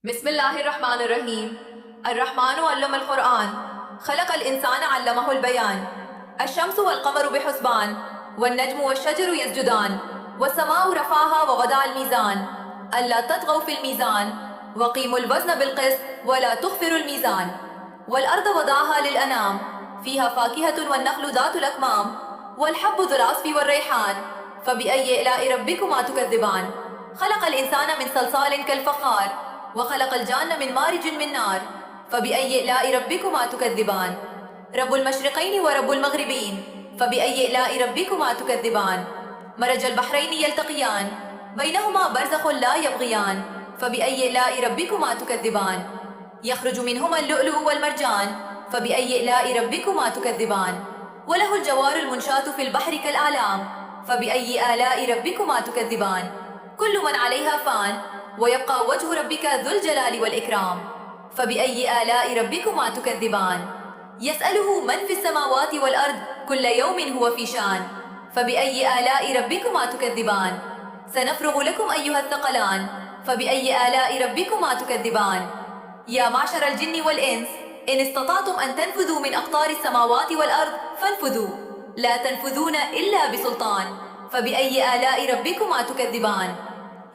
बिस्मिल्लाहिर्रहमानिर्रहीम। अर्रहमानु अल्लमल क़ुरआन, खलक़ल इंसान अल्लमहुल बयान। अश्शम्सु वल क़मरु बिहुस्बान, वन्नज्मु वश्शजरु यस्जुदान, वस्समाउ रफ़ाहा ववदअल मीज़ान, अल्ला तत्ग़ौ फ़िल मीज़ान, वक़ीमुल वज़्न बिल क़िस्त वला तुख़्फ़िरुल मीज़ान। वल अर्द वदअहा लिल अनाम, फ़ीहा फ़ाकिहतुन वन्नख़्लु ज़ातुल अकमाम, वल हब्बु ज़ुल अस्फ़ि वर्रैहान, फ़बिअय्यि आलाइ रब्बिकुमा तुकज़्ज़िबान। खलक़ल इंसान मिन सलसालिन कल फ़ख़्ख़ार, वखलक़ल जान्न मिन मारिजिन मिन नार, फ़बिअय्यि आलाइ रब्बिकुमा तुकज़्ज़िबान। रब्बुल मशरिक़ैनि व रब्बुल मग़रिबैन, फ़बिअय्यि आलाइ रब्बिकुमा तुकज़्ज़िबान। मरजल बहरैनि यल्तक़ियान, बैनहुमा बरज़ख़ुन ला यबग़ियान, फ़बिअय्यि आलाइ रब्बिकुमा तुकज़्ज़िबान। यख़्रुजु मिनहुमा अल-लुअलुअ वल मरजान, फ़बिअय्यि आलाइ रब्बिकुमा तुकज़्ज़िबान। वलहुल जवारुल मुनशातु फ़िल बहरि कल आलाम, फ़बिअय्यि आलाइ रब्बिकुमा तुकज़्ज़िबान। कुल्लु मन अलैहा फ़ान, वयब्क़ा वज्हु रब्बिका ज़ुल जलालि वल इकराम, फ़बिअय्यि आलाइ रब्बिकुमा तुकज़्ज़िबान। यसअलुहु मन फ़िस समावाति वल अर्द, कुल्ल यौमिन हुव फ़ी शान, फ़बिअय्यि आलाइ रब्बिकुमा तुकज़्ज़िबान। सनफ़्रुग़ु लकुम अय्युहस सक़लान, फ़बिअय्यि आलाइ रब्बिकुमा तुकज़्ज़िबान। या माशरल जिन्नि वल इंस, इन इस्तताअतुम अन तनफ़ुज़ू मिन अक़तारिस समावाति वल अर्द फ़न्फ़ुज़ू, ला तनफ़ुज़ून इल्ला बिसुल्तान, फ़बिअय्यि आलाइ रब्बिकुमा तुकज़्ज़िबान।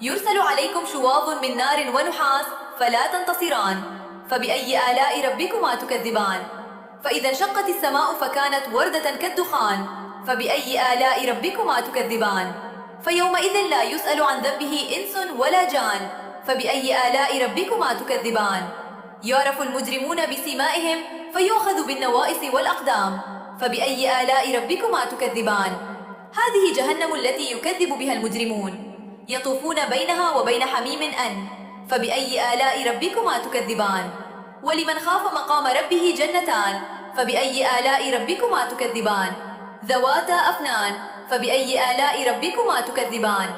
युरसलु अलैकुम शुवाज़ुन मिन नारिन व नुहास, फ़ला तंतसिरान, फ़बिअय्यि आलाइ रब्बिकुमा तुकज़्ज़िबान। फ़इज़ा इंशक़्क़तिस समाअु फ़कानत वर्दतन कद्दुख़ान, फ़बिअय्यि आलाइ रब्बिकुमा तुकज़्ज़िबान। फ़यौमइज़िन ला युसअलु अन ज़ंबिही इंसुन वला जान, फ़बिअय्यि आलाइ रब्बिकुमा तुकज़्ज़िबान। युअरफ़ुल मुजरिमून बिसीमाइहिम, फ़युअख़ज़ु बिन्नवाइसि वल अक़दाम, फ़बिअय्यि आलाइ रब्बिकुमा तुकज़्ज़िबान। हाज़िहि जहन्नमु अल्लती युकज़्ज़िबु बिहल मुजरिमून, यतूफ़ून बैनहा व बैन हमीमिन अन, फ़बिअय्यि आलाइ रब्बिकुमा तुकज़्ज़िबान। वलिमन ख़ाफ़ मक़ाम रब्बिही जन्नतान, फ़बिअय्यि आलाइ रब्बिकुमा तुकज़्ज़िबान। ज़वाता अफ़नान, फ़बिअय्यि आलाइ रब्बिकुमा तुकज़्ज़िबान।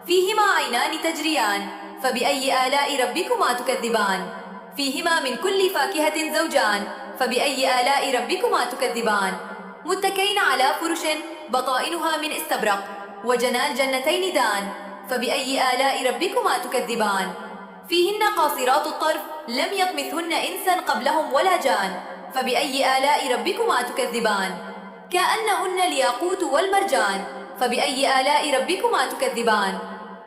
फ़ीहिमा ऐनानि तजरियान, फ़बिअय्यि आलाइ रब्बिकुमा तुकज़्ज़िबान। फ़ीहिमा मिन कुल्लि फ़ाकिहतिन ज़ौजान, फ़बिअय्यि आलाइ रब्बिकुमा तुकज़्ज़िबान। मुत्तक़ीन अला फ़ुरुशिन बताइनुहा मिन इस्तबरक़, वजनल जन्नतैनि दान, फ़बिअय्यि आलाइ रब्बिकुमा तुकज़्ज़िबान। फ़ीहिन्ना क़ासिरातुत तर्फ़, लम यत्मिथुन्ना इंसन क़ब्लहुम वला जान, फ़बिअय्यि आलाइ रब्बिकुमा तुकज़्ज़िबान। कअन्नहुन्ना अल-याक़ूतु वल मरजान, फ़बिअय्यि आलाइ रब्बिकुमा तुकज़्ज़िबान।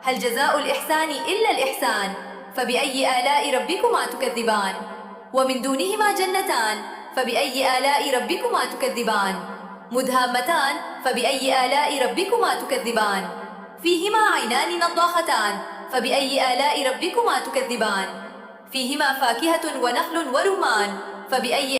हल जज़ाउल इहसानि इल्ला अल-इहसान, फ़बिअय्यि आलाइ रब्बिकुमा तुकज़्ज़िबान। व मिन दूनिहिमा जन्नतान, फ़बिअय्यि आलाइ रब्बिकुमा तुकज़्ज़िबान। मुदहाम्मतान, फ़बिअय्यि आलाइ रब्बिकुमा तुकज़्ज़िबान। फ़ीहिमा ऐनानि नضاختان, फ़बिअय्यि आलाइ रब्बिकुमा तुकज़्ज़िबान। फ़ीहिमा फ़ाकिहतुन व नख़्लुन व रुम्मान, फ़बिअय्यि